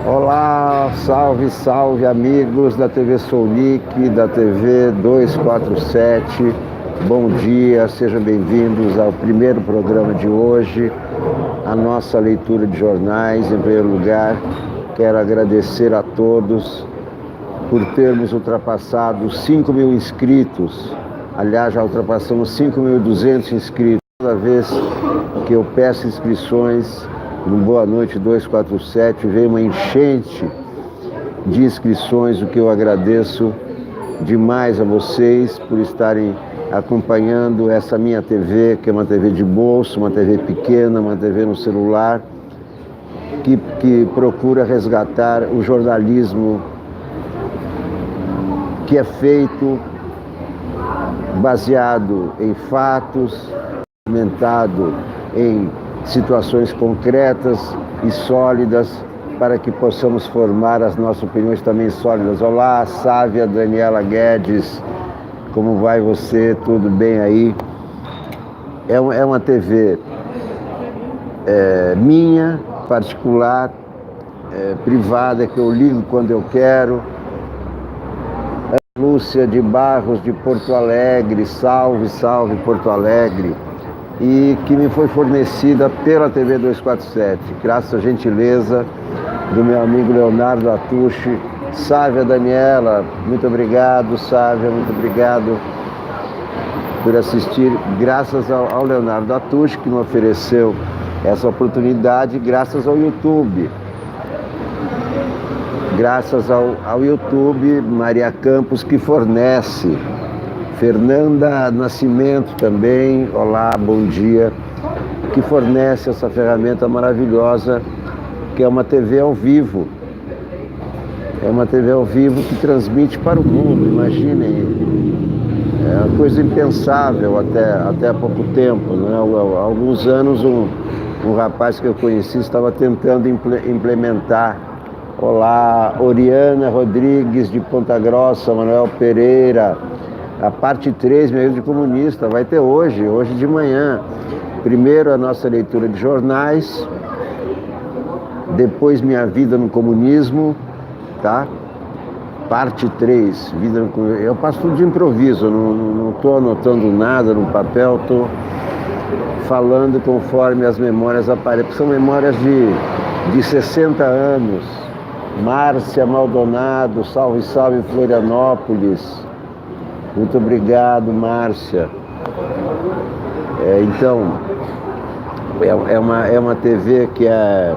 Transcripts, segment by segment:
Olá, salve, salve amigos da TV Sounic, da TV 247. Bom dia, sejam bem-vindos ao primeiro programa de hoje, a nossa leitura de jornais. Em primeiro lugar, quero agradecer a todos por termos ultrapassado 5.000 inscritos. Aliás, já ultrapassamos 5.200 inscritos. Toda vez que eu peço inscrições no Boa Noite 247, veio uma enchente de inscrições, o que eu agradeço demais a vocês por estarem acompanhando essa minha TV, que é uma TV de bolso, uma TV pequena, uma TV no celular, que procura resgatar o jornalismo que é feito baseado em fatos, fundamentado em situações concretas e sólidas, para que possamos formar as nossas opiniões também sólidas. Olá, Sávia Daniela Guedes, como vai você? Tudo bem aí? É uma TV minha, particular, privada, que eu ligo quando eu quero. Lúcia de Barros, de Porto Alegre, salve, salve Porto Alegre, e que me foi fornecida pela TV 247, graças à gentileza do meu amigo Leonardo Atushi. Sávia Daniela, muito obrigado, Sávia, muito obrigado por assistir, graças ao Leonardo Atushi, que me ofereceu essa oportunidade, graças ao YouTube. Graças ao YouTube, Maria Campos, que fornece. Fernanda Nascimento também, olá, bom dia, que fornece essa ferramenta maravilhosa, que é uma TV ao vivo. É uma TV ao vivo que transmite para o mundo, imaginem. É uma coisa impensável até há pouco tempo, né? Há alguns anos um rapaz que eu conheci estava tentando implementar. Olá, Oriana Rodrigues de Ponta Grossa, Manuel Pereira. A parte 3, meu livro de comunista, vai ter hoje de manhã. Primeiro a nossa leitura de jornais, depois minha vida no comunismo, tá? Parte 3, vida no comunismo. Eu passo tudo de improviso, não estou anotando nada no papel, estou falando conforme as memórias aparecem, porque são memórias de 60 anos. Márcia Maldonado, salve, salve Florianópolis. Muito obrigado, Márcia. Então, é uma TV que é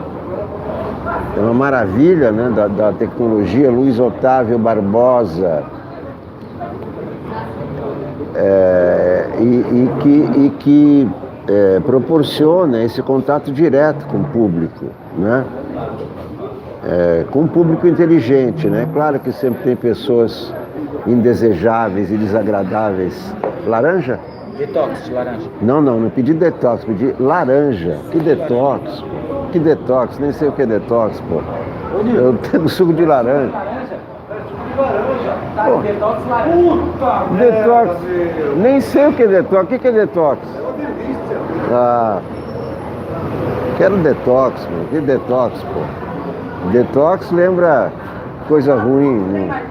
uma maravilha, né, da tecnologia. Luiz Otávio Barbosa, e que proporciona esse contato direto com o público, né? Com um público inteligente, né? Claro que sempre tem pessoas indesejáveis e desagradáveis. Laranja? Detox de laranja. Não pedi detox, pedi laranja. Que detox? Pô? Que detox? Nem sei o que é detox, pô. Eu tenho suco de laranja. Pô, Detox laranja. detox. Nem sei o que é detox. O que é detox? Quero detox, meu. Que detox, pô? Detox lembra coisa ruim, né?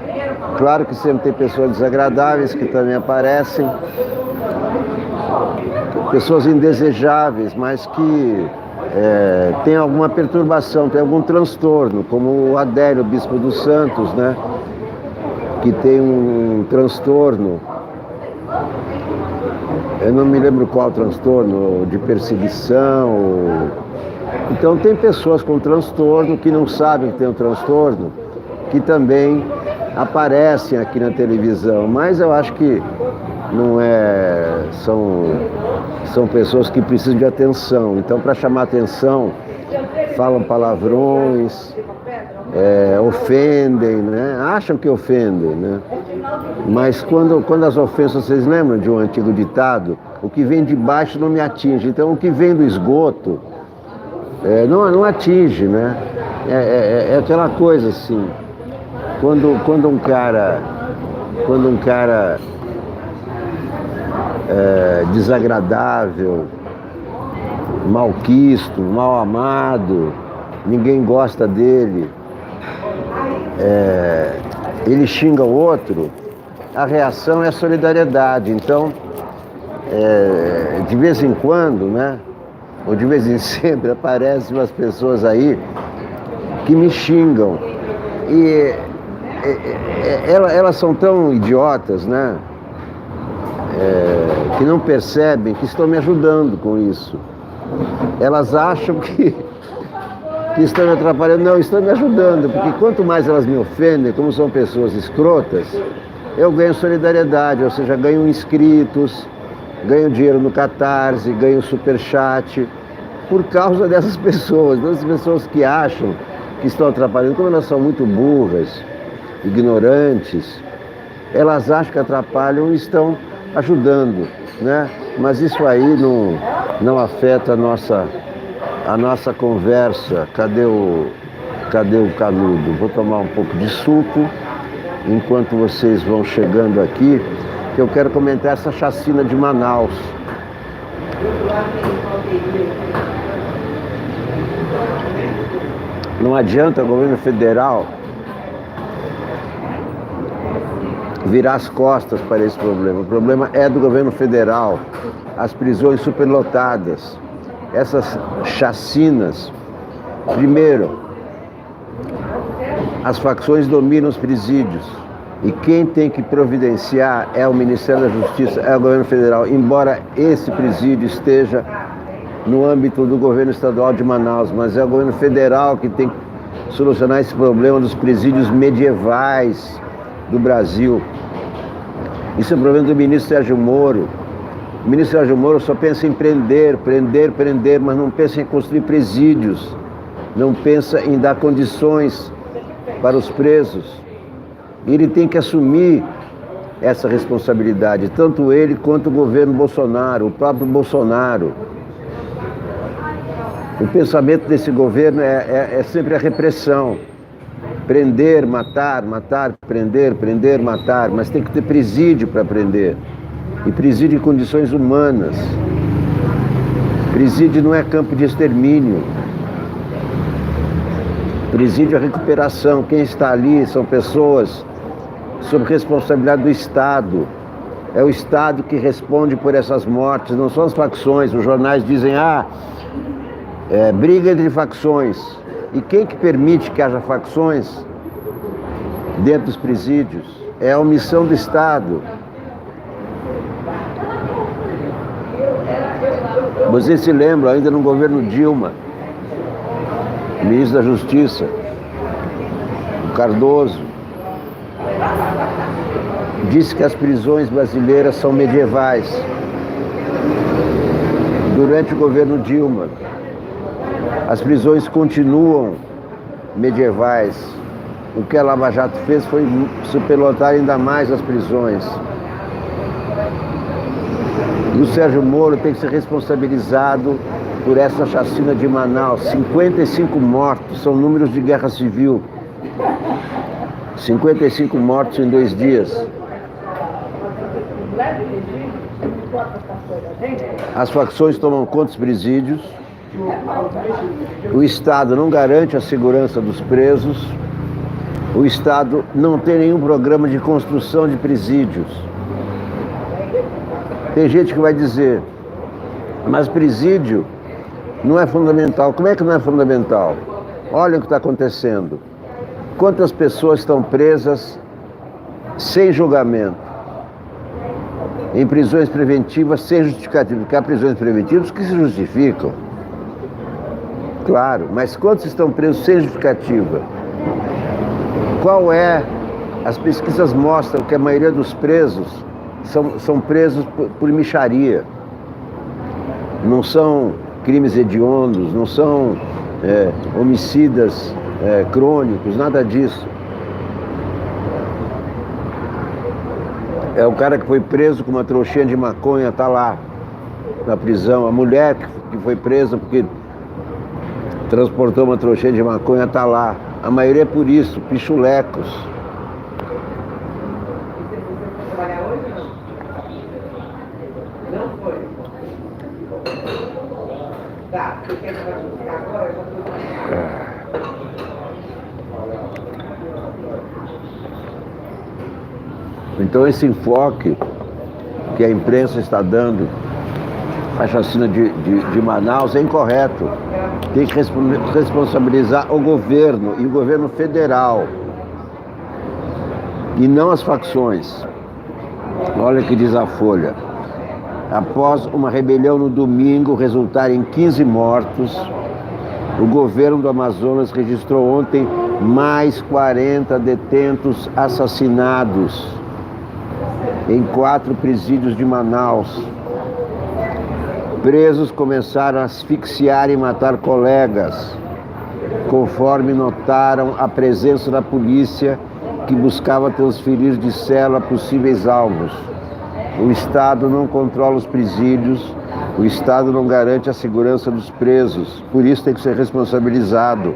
Claro que sempre tem pessoas desagradáveis que também aparecem, pessoas indesejáveis, mas que tem alguma perturbação, tem algum transtorno, como o Adélio, bispo dos Santos, né? Que tem um transtorno, eu não me lembro qual transtorno, de perseguição. Então tem pessoas com transtorno que não sabem que tem um transtorno, que também aparecem aqui na televisão, mas eu acho que não são pessoas que precisam de atenção. Então, para chamar atenção, falam palavrões, ofendem, né? Acham que ofendem, né? Mas quando as ofensas, vocês lembram de um antigo ditado? O que vem de baixo não me atinge. Então, o que vem do esgoto não atinge, né? É aquela coisa assim, quando um cara desagradável, malquisto, mal amado, ninguém gosta dele, ele xinga o outro, a reação é solidariedade. Então, de vez em quando, né, ou de vez em sempre, aparecem umas pessoas aí que me xingam. E elas são tão idiotas, né, que não percebem que estão me ajudando com isso. Elas acham que estão me atrapalhando. Não, estão me ajudando, porque quanto mais elas me ofendem, como são pessoas escrotas, eu ganho solidariedade, ou seja, ganho inscritos, ganho dinheiro no Catarse, ganho superchat, por causa dessas pessoas que acham que estão atrapalhando. Como elas são muito burras, ignorantes, elas acham que atrapalham e estão ajudando, né? Mas isso aí não afeta a nossa conversa. Cadê o canudo? Vou tomar um pouco de suco enquanto vocês vão chegando aqui, que eu quero comentar essa chacina de Manaus. Não adianta o governo federal virar as costas para esse problema. O problema é do governo federal. As prisões superlotadas, essas chacinas. Primeiro, as facções dominam os presídios. E quem tem que providenciar é o Ministério da Justiça, é o governo federal. Embora esse presídio esteja no âmbito do governo estadual de Manaus, mas é o governo federal que tem que solucionar esse problema dos presídios medievais do Brasil. Isso é um problema do ministro Sérgio Moro. O ministro Sérgio Moro só pensa em prender, mas não pensa em construir presídios, não pensa em dar condições para os presos. E ele tem que assumir essa responsabilidade, tanto ele quanto o governo Bolsonaro, o próprio Bolsonaro. O pensamento desse governo é sempre a repressão. Prender, matar, prender, matar, mas tem que ter presídio para prender. E presídio em condições humanas. Presídio não é campo de extermínio. Presídio é recuperação. Quem está ali são pessoas sob responsabilidade do Estado. É o Estado que responde por essas mortes, não são as facções. Os jornais dizem, briga entre facções. E quem que permite que haja facções dentro dos presídios? É a omissão do Estado. Vocês se lembram, ainda no governo Dilma, o ministro da Justiça, o Cardoso, disse que as prisões brasileiras são medievais. Durante o governo Dilma, as prisões continuam medievais. O que a Lava Jato fez foi superlotar ainda mais as prisões. E o Sérgio Moro tem que ser responsabilizado por essa chacina de Manaus. 55 mortos, são números de guerra civil. 55 mortos em 2 dias. As facções tomam conta dos presídios. O Estado não garante a segurança dos presos. O Estado não tem nenhum programa de construção de presídios. Tem gente que vai dizer, mas presídio não é fundamental. Como é que não é fundamental? Olha o que está acontecendo. Quantas pessoas estão presas sem julgamento, em prisões preventivas sem justificativa? Porque há prisões preventivas que se justificam. Claro, mas quantos estão presos sem justificativa? Qual é? As pesquisas mostram que a maioria dos presos são presos por mixaria. Não são crimes hediondos, não são homicidas crônicos, nada disso. É o cara que foi preso com uma trouxinha de maconha, está lá na prisão. A mulher que foi presa porque transportou uma trouxinha de maconha, está lá. A maioria é por isso, pichulecos. Então esse enfoque que a imprensa está dando à chacina de Manaus é incorreto. Tem que responsabilizar o governo, e o governo federal, e não as facções. Olha o que diz a Folha. Após uma rebelião no domingo resultar em 15 mortos, o governo do Amazonas registrou ontem mais 40 detentos assassinados em 4 presídios de Manaus. Presos começaram a asfixiar e matar colegas, conforme notaram a presença da polícia que buscava transferir de cela possíveis alvos. O Estado não controla os presídios, o Estado não garante a segurança dos presos, por isso tem que ser responsabilizado.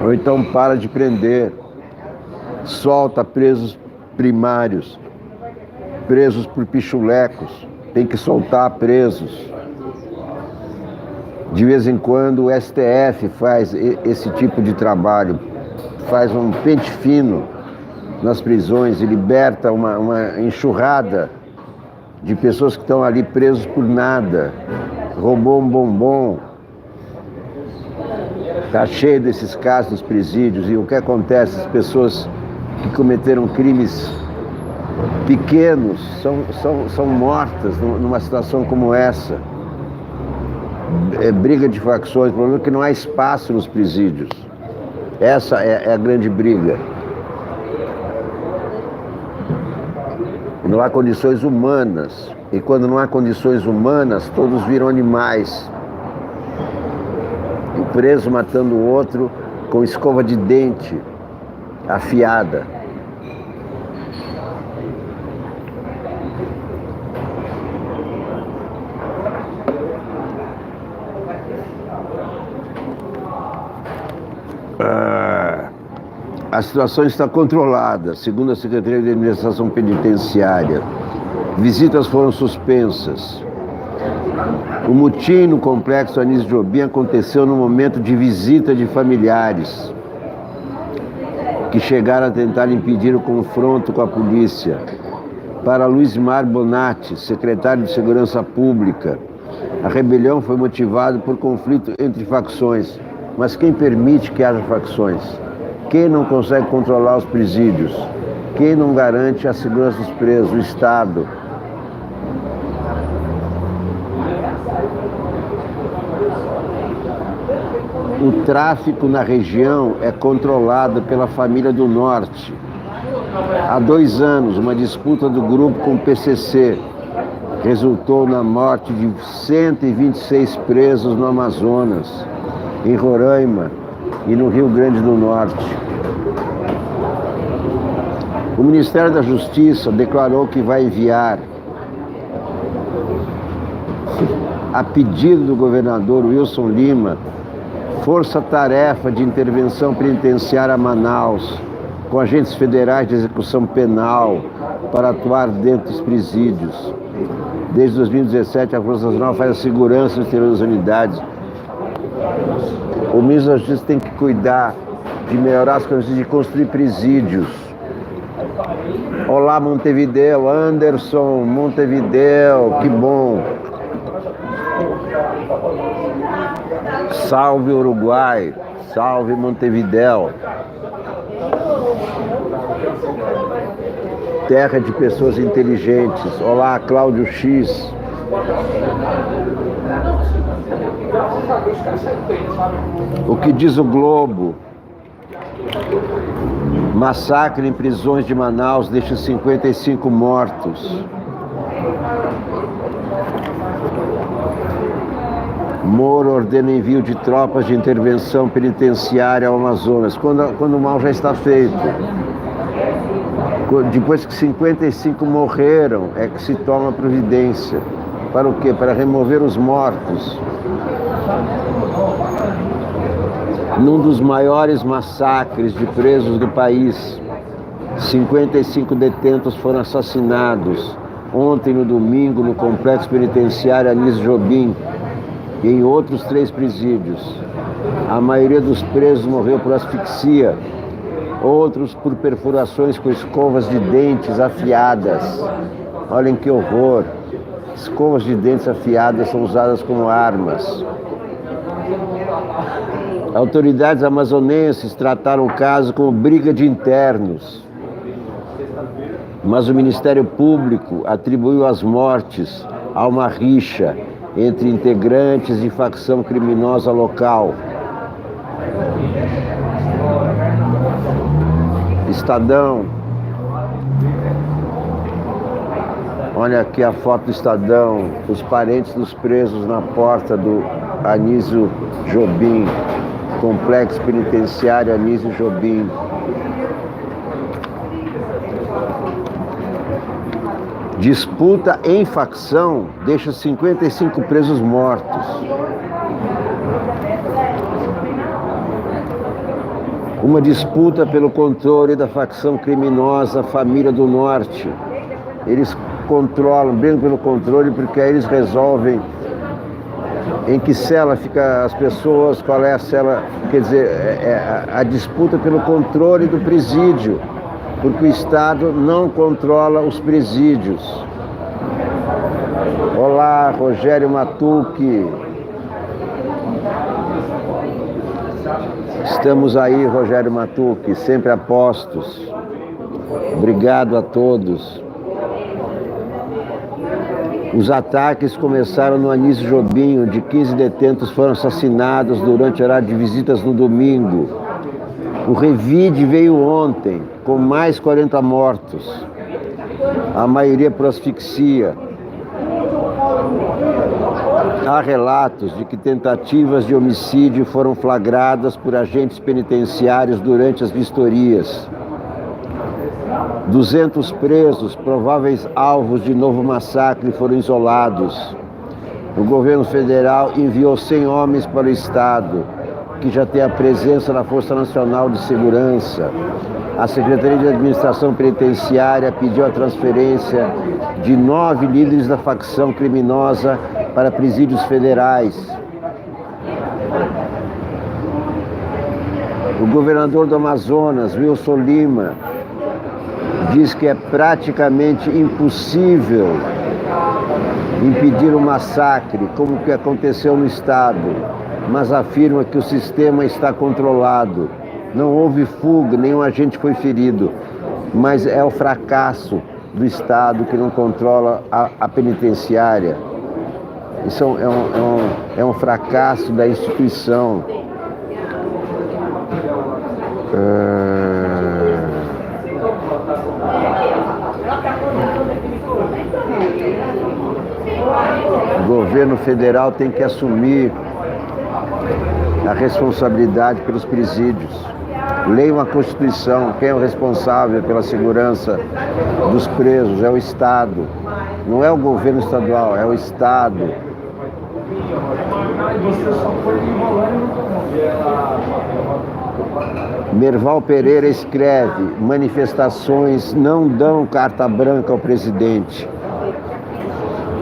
Ou então para de prender, solta presos primários, presos por pichulecos, tem que soltar presos. De vez em quando o STF faz esse tipo de trabalho, faz um pente fino nas prisões e liberta uma enxurrada de pessoas que estão ali presos por nada. Roubou um bombom. Está cheio desses casos nos presídios. E o que acontece? As pessoas que cometeram crimes pequenos são mortas numa situação como essa. É briga de facções, o problema é que não há espaço nos presídios. Essa é a grande briga. Não há condições humanas. E quando não há condições humanas, todos viram animais. Um preso matando o outro com escova de dente afiada. A situação está controlada, segundo a Secretaria de Administração Penitenciária. Visitas foram suspensas. O motim no complexo Anísio Jobim aconteceu no momento de visita de familiares que chegaram a tentar impedir o confronto com a polícia. Para Luizmar Bonatti, secretário de Segurança Pública, a rebelião foi motivada por conflito entre facções. Mas quem permite que haja facções? Quem não consegue controlar os presídios? Quem não garante a segurança dos presos? O Estado. O tráfico na região é controlado pela família do Norte. Há 2 anos, uma disputa do grupo com o PCC resultou na morte de 126 presos no Amazonas, em Roraima e no Rio Grande do Norte. O Ministério da Justiça declarou que vai enviar, a pedido do governador Wilson Lima, força-tarefa de intervenção penitenciária a Manaus, com agentes federais de execução penal, para atuar dentro dos presídios. Desde 2017, a Força Nacional faz a segurança no interior das unidades. O ministro da Justiça tem que cuidar de melhorar as condições de construir presídios. Olá, Montevidéu, Anderson, Montevidéu, que bom. Salve Uruguai, salve Montevidéu. Terra de pessoas inteligentes. Olá, Cláudio X. O que diz o Globo? Massacre em prisões de Manaus deixa 55 mortos. Moro ordena envio de tropas de intervenção penitenciária ao Amazonas, quando o mal já está feito. Depois que 55 morreram, é que se toma providência. Para o quê? Para remover os mortos. Num dos maiores massacres de presos do país, 55 detentos foram assassinados ontem, no domingo, no complexo penitenciário Anísio Jobim e em outros 3 presídios. A maioria dos presos morreu por asfixia outros por perfurações com escovas de dentes afiadas. Olhem que horror! Escovas de dentes afiadas são usadas como armas. Autoridades amazonenses trataram o caso como briga de internos, mas o Ministério Público atribuiu as mortes a uma rixa entre integrantes de facção criminosa local. Estadão. Olha aqui a foto do Estadão, os parentes dos presos na porta do Anísio Jobim, Complexo Penitenciário Anísio Jobim. Disputa em facção deixa 55 presos mortos. Uma disputa pelo controle da facção criminosa Família do Norte. Eles controlam, bem pelo controle, porque aí eles resolvem em que cela fica as pessoas, qual é a cela, quer dizer, a disputa pelo controle do presídio, porque o Estado não controla os presídios. Olá, Rogério Matucci. Estamos aí, Rogério Matucci, sempre a postos. Obrigado a todos. Os ataques começaram no Anísio Jobim, onde 15 detentos foram assassinados durante o horário de visitas no domingo. O revide veio ontem, com mais 40 mortos, a maioria por asfixia. Há relatos de que tentativas de homicídio foram flagradas por agentes penitenciários durante as vistorias. 200 presos, prováveis alvos de novo massacre, foram isolados. O governo federal enviou 100 homens para o estado, que já tem a presença da Força Nacional de Segurança. A Secretaria de Administração Penitenciária pediu a transferência de 9 líderes da facção criminosa para presídios federais. O governador do Amazonas, Wilson Lima, diz que é praticamente impossível impedir o massacre, como o que aconteceu no estado, mas afirma que o sistema está controlado. Não houve fuga, nenhum agente foi ferido, mas é o fracasso do Estado que não controla a penitenciária. Isso é um fracasso da instituição. O governo federal tem que assumir a responsabilidade pelos presídios. Leiam a Constituição. Quem é o responsável pela segurança dos presos? É o Estado. Não é o governo estadual, é o Estado. Merval Pereira escreve: manifestações não dão carta branca ao presidente.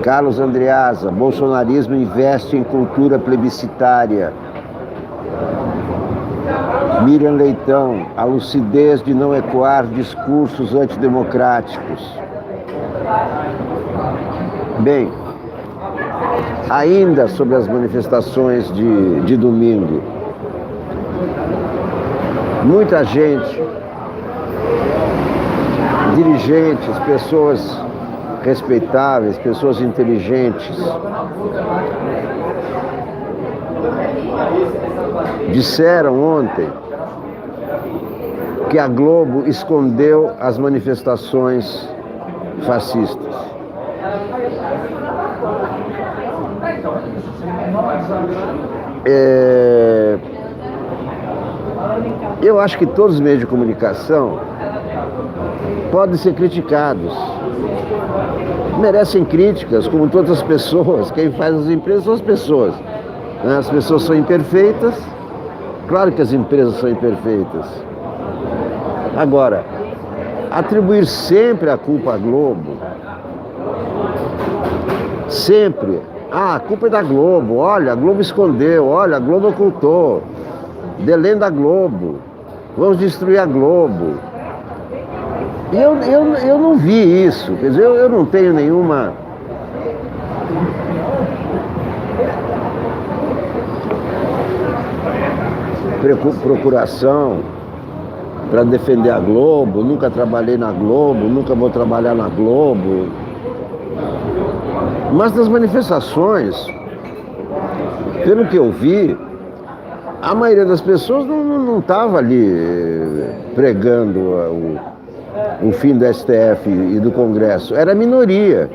Carlos Andreasa: bolsonarismo investe em cultura plebiscitária. Miriam Leitão: a lucidez de não ecoar discursos antidemocráticos. Bem, ainda sobre as manifestações de domingo, muita gente, dirigentes, pessoas respeitáveis, pessoas inteligentes, disseram ontem que a Globo escondeu as manifestações fascistas. Eu acho que todos os meios de comunicação podem ser criticados. Merecem críticas, como todas as pessoas. Quem faz as empresas são as pessoas. As pessoas são imperfeitas. Claro que as empresas são imperfeitas. Agora, atribuir sempre a culpa à Globo, sempre, a culpa é da Globo, olha, a Globo escondeu, olha, a Globo ocultou, delém da Globo. vamos destruir a Globo. E eu não vi isso, quer dizer, eu não tenho nenhuma procuração para defender a Globo, nunca trabalhei na Globo, nunca vou trabalhar na Globo. Mas nas manifestações, pelo que eu vi, a maioria das pessoas não estava ali pregando o fim do STF e do Congresso, era a minoria.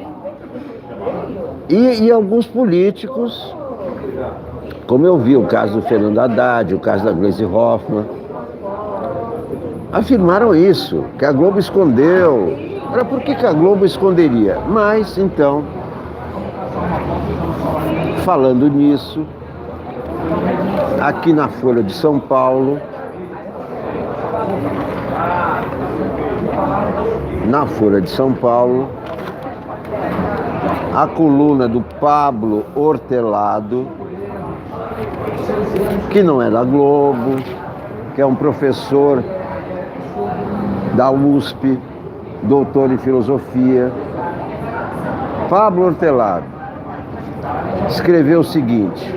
E alguns políticos, como eu vi o caso do Fernando Haddad, o caso da Gleisi Hoffmann, afirmaram isso, que a Globo escondeu. Ora, por que a Globo esconderia? Mas, então, falando nisso, aqui na Folha de São Paulo, a coluna do Pablo Hortelado, que não é da Globo, que é um professor da USP, doutor em filosofia. Pablo Hortelado escreveu o seguinte: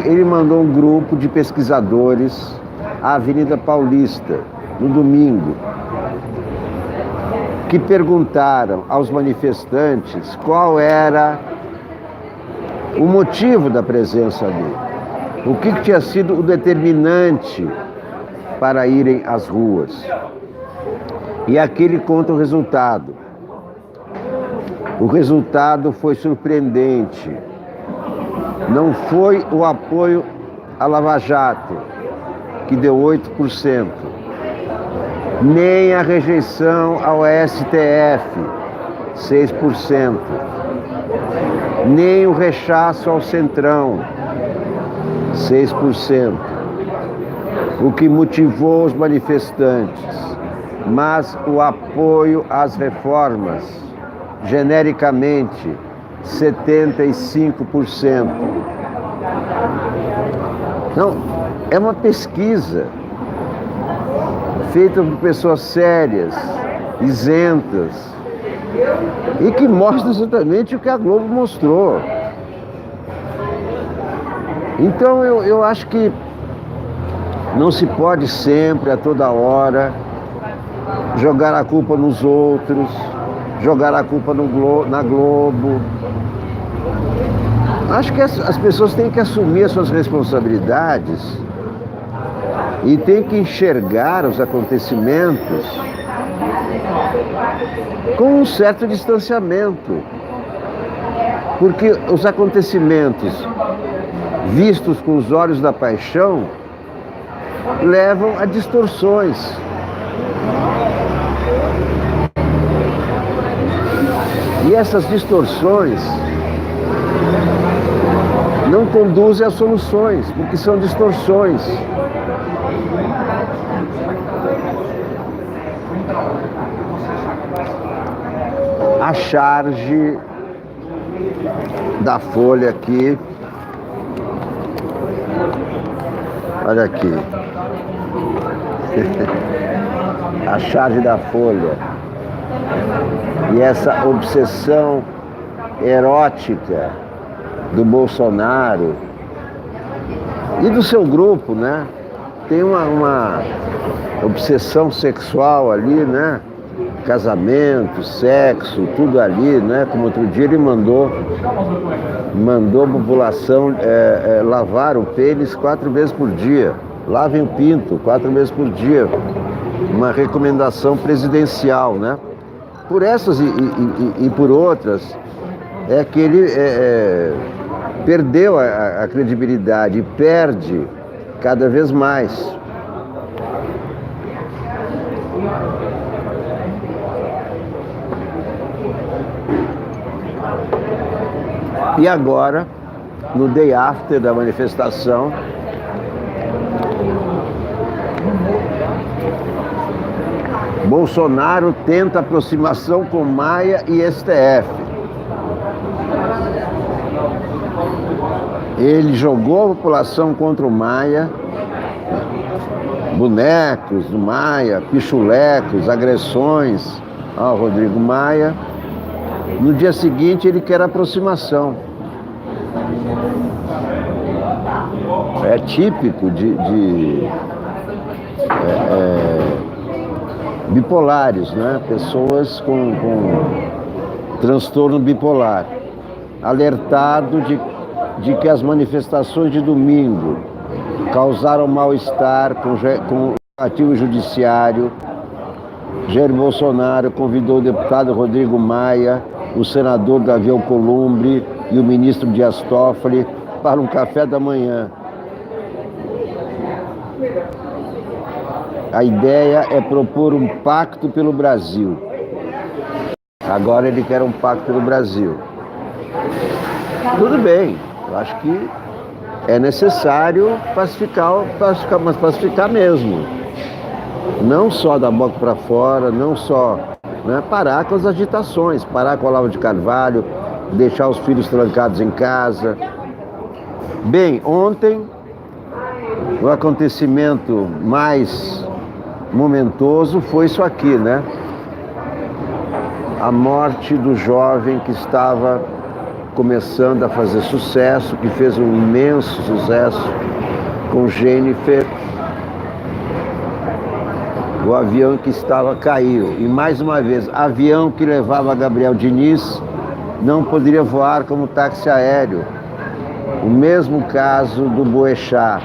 ele mandou um grupo de pesquisadores à Avenida Paulista no domingo, que perguntaram aos manifestantes qual era o motivo da presença dele, o que tinha sido o determinante para irem às ruas. E aqui ele conta o resultado. O resultado foi surpreendente. Não foi o apoio à Lava Jato, que deu 8%, nem a rejeição ao STF, 6%, nem o rechaço ao Centrão, 6%, o que motivou os manifestantes, mas o apoio às reformas, genericamente, 75%. Não, é uma pesquisa feita por pessoas sérias, isentas, e que mostra exatamente o que a Globo mostrou. Então eu acho que não se pode sempre, a toda hora, jogar a culpa nos outros, jogar a culpa na Globo. Acho que as pessoas têm que assumir as suas responsabilidades e têm que enxergar os acontecimentos com um certo distanciamento. Porque os acontecimentos vistos com os olhos da paixão levam a distorções. E essas distorções não conduzem a soluções, porque são distorções. A charge da Folha aqui, olha aqui, a charge da Folha, e essa obsessão erótica do Bolsonaro e do seu grupo, né? Tem uma obsessão sexual ali, né? Casamento, sexo, tudo ali, né? Como outro dia ele mandou a população lavar o pênis 4 vezes por dia. Lavem o pinto 4 vezes por dia. Uma recomendação presidencial, né? Por essas e por outras, é que ele perdeu a credibilidade e perde cada vez mais. E agora, no day after da manifestação, Bolsonaro tenta aproximação com Maia e STF. Ele jogou a população contra o Maia, bonecos do Maia, pichulecos, agressões ao Rodrigo Maia. No dia seguinte ele quer aproximação. É típico de bipolares, né? Pessoas com transtorno bipolar, alertado de que as manifestações de domingo causaram mal-estar com o ativo judiciário. Jair Bolsonaro convidou o deputado Rodrigo Maia, o senador Davi Alcolumbre e o ministro Dias Toffoli para um café da manhã. A ideia é propor um pacto pelo Brasil. Agora ele quer um pacto pelo Brasil. Tudo bem, eu acho que é necessário pacificar, mas pacificar mesmo. Não só da boca para fora, não só, né, parar com as agitações, parar com o Olavo de Carvalho, deixar os filhos trancados em casa. Bem, ontem o acontecimento mais momentoso foi isso aqui, né? A morte do jovem que estava começando a fazer sucesso, que fez um imenso sucesso com Jennifer. O avião que caiu. E mais uma vez, avião que levava Gabriel Diniz não poderia voar como táxi aéreo. O mesmo caso do Boechat.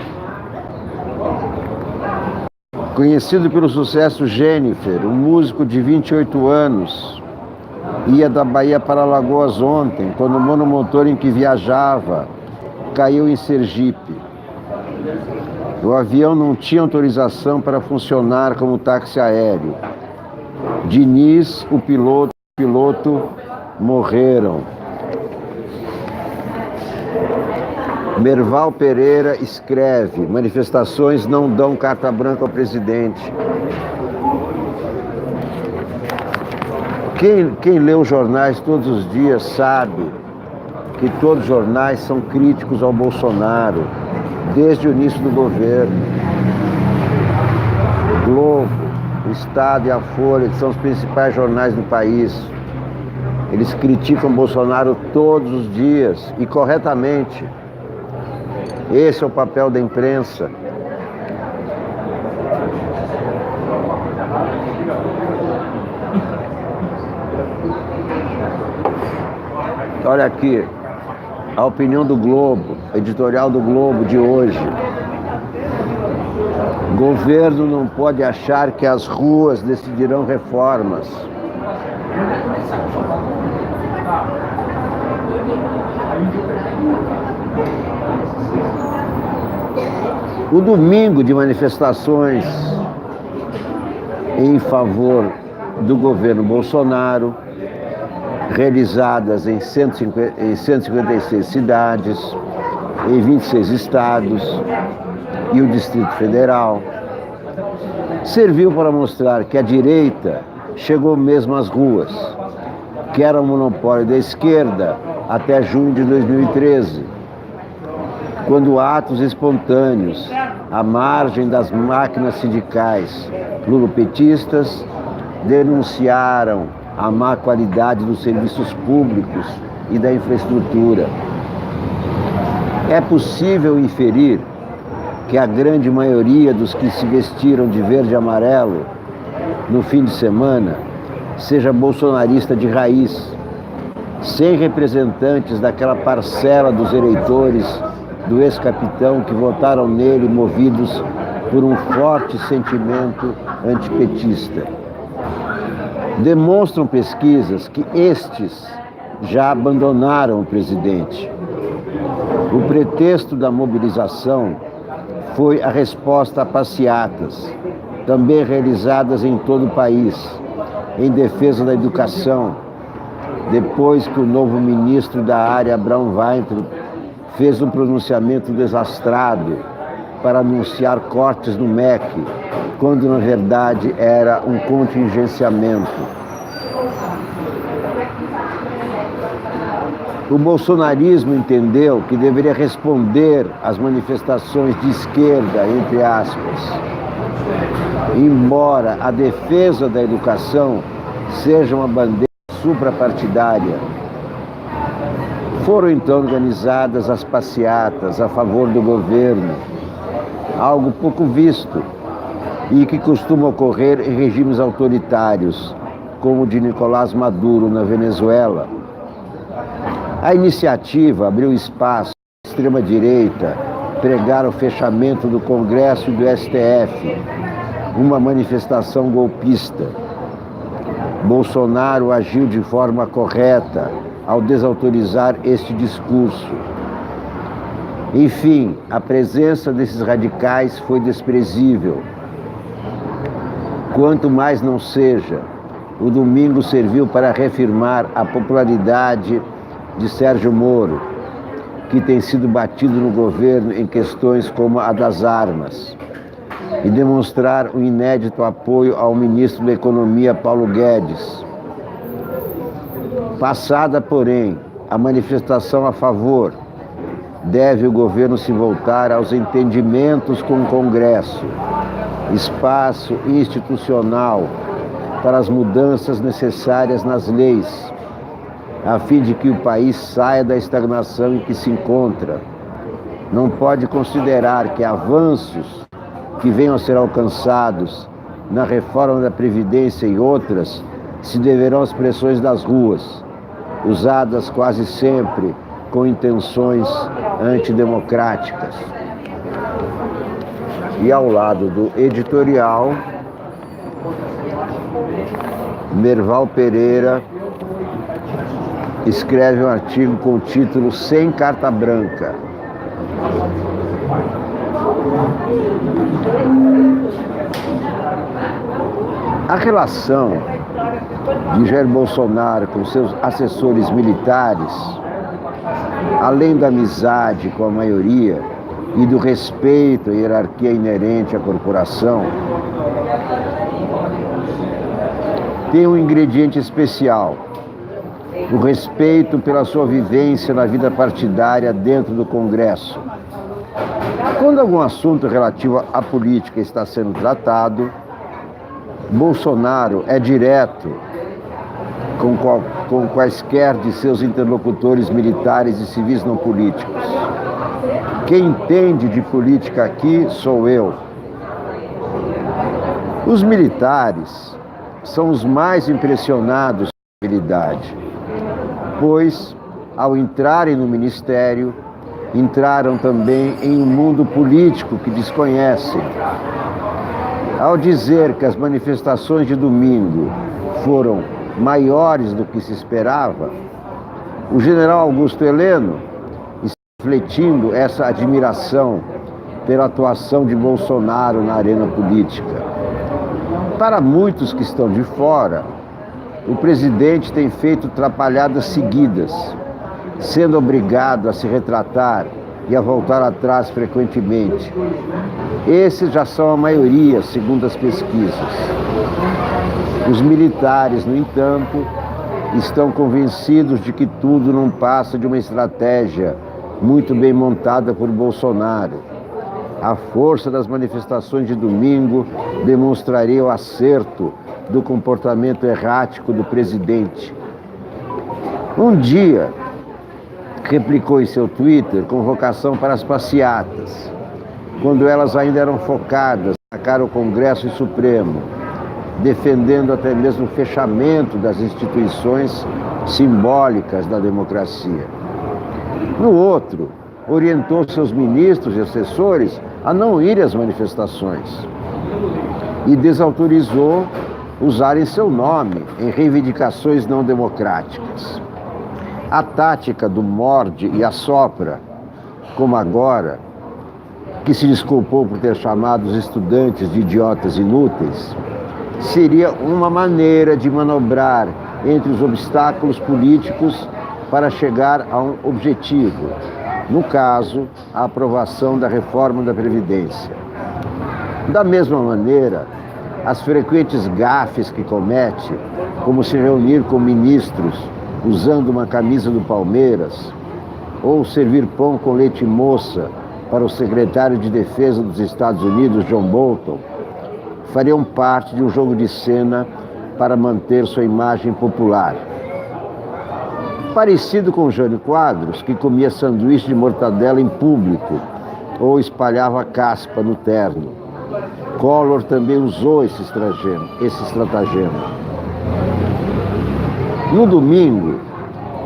Conhecido pelo sucesso Jennifer, um músico de 28 anos, ia da Bahia para Alagoas ontem, quando o monomotor em que viajava caiu em Sergipe. O avião não tinha autorização para funcionar como táxi aéreo. Diniz, o piloto morreram. Merval Pereira escreve: manifestações não dão carta branca ao presidente. Quem lê os jornais todos os dias sabe que todos os jornais são críticos ao Bolsonaro, desde o início do governo. O Globo, o Estado e a Folha, que são os principais jornais do país, eles criticam Bolsonaro todos os dias e corretamente. Esse é o papel da imprensa. Olha aqui, a opinião do Globo, editorial do Globo de hoje. Governo não pode achar que as ruas decidirão reformas. O domingo de manifestações em favor do governo Bolsonaro, realizadas em 156 cidades, em 26 estados e o Distrito Federal, serviu para mostrar que a direita chegou mesmo às ruas, que era o monopólio da esquerda até junho de 2013, quando atos espontâneos, à margem das máquinas sindicais lulopetistas, denunciaram a má qualidade dos serviços públicos e da infraestrutura. É possível inferir que a grande maioria dos que se vestiram de verde e amarelo no fim de semana seja bolsonarista de raiz, sem representantes daquela parcela dos eleitores do ex-capitão que votaram nele movidos por um forte sentimento antipetista. Demonstram pesquisas que estes já abandonaram o presidente. O pretexto da mobilização foi a resposta a passeatas, também realizadas em todo o país, em defesa da educação, depois que o novo ministro da área, Abraham Weintraub, fez um pronunciamento desastrado para anunciar cortes no MEC, quando na verdade era um contingenciamento. O bolsonarismo entendeu que deveria responder às manifestações de esquerda, entre aspas. Embora a defesa da educação seja uma bandeira suprapartidária, foram então organizadas as passeatas a favor do governo, algo pouco visto e que costuma ocorrer em regimes autoritários, como o de Nicolás Maduro na Venezuela. A iniciativa abriu espaço à extrema-direita pregar o fechamento do Congresso e do STF, uma manifestação golpista. Bolsonaro agiu de forma correta ao desautorizar este discurso. Enfim, a presença desses radicais foi desprezível. Quanto mais não seja, o domingo serviu para reafirmar a popularidade de Sérgio Moro, que tem sido batido no governo em questões como a das armas, e demonstrar um inédito apoio ao ministro da Economia, Paulo Guedes. Passada, porém, a manifestação a favor, deve o governo se voltar aos entendimentos com o Congresso, espaço institucional para as mudanças necessárias nas leis, a fim de que o país saia da estagnação em que se encontra. Não pode considerar que avanços que venham a ser alcançados na reforma da Previdência e outras se deverão às pressões das ruas, usadas quase sempre com intenções antidemocráticas. E ao lado do editorial, Merval Pereira escreve um artigo com o título Sem Carta Branca. A relação de Jair Bolsonaro com seus assessores militares, além da amizade com a maioria e do respeito à hierarquia inerente à corporação, tem um ingrediente especial: o respeito pela sua vivência na vida partidária dentro do Congresso. Quando algum assunto relativo à política está sendo tratado, Bolsonaro é direto com quaisquer de seus interlocutores militares e civis não políticos. Quem entende de política aqui sou eu. Os militares são os mais impressionados com a habilidade, pois, ao entrarem no ministério, entraram também em um mundo político que desconhecem. Ao dizer que as manifestações de domingo foram maiores do que se esperava, o general Augusto Heleno está refletindo essa admiração pela atuação de Bolsonaro na arena política. Para muitos que estão de fora, o presidente tem feito trapalhadas seguidas, sendo obrigado a se retratar e a voltar atrás frequentemente. Esses já são a maioria, segundo as pesquisas. Os militares, no entanto, estão convencidos de que tudo não passa de uma estratégia muito bem montada por Bolsonaro. A força das manifestações de domingo demonstraria o acerto do comportamento errático do presidente. Um dia, replicou em seu Twitter convocação para as passeatas, quando elas ainda eram focadas em atacar o Congresso e Supremo, defendendo até mesmo o fechamento das instituições simbólicas da democracia. No outro, orientou seus ministros e assessores a não irem às manifestações e desautorizou usarem seu nome em reivindicações não democráticas. A tática do morde e assopra, como agora, que se desculpou por ter chamado os estudantes de idiotas inúteis, seria uma maneira de manobrar entre os obstáculos políticos para chegar a um objetivo: No caso, a aprovação da reforma da Previdência. Da mesma maneira, as frequentes gafes que comete, como se reunir com ministros usando uma camisa do Palmeiras, ou servir pão com leite moça para o secretário de Defesa dos Estados Unidos, John Bolton, fariam parte de um jogo de cena para manter sua imagem popular. Parecido com Jânio Quadros, que comia sanduíche de mortadela em público ou espalhava caspa no terno. Collor também usou esse estratagema. No domingo,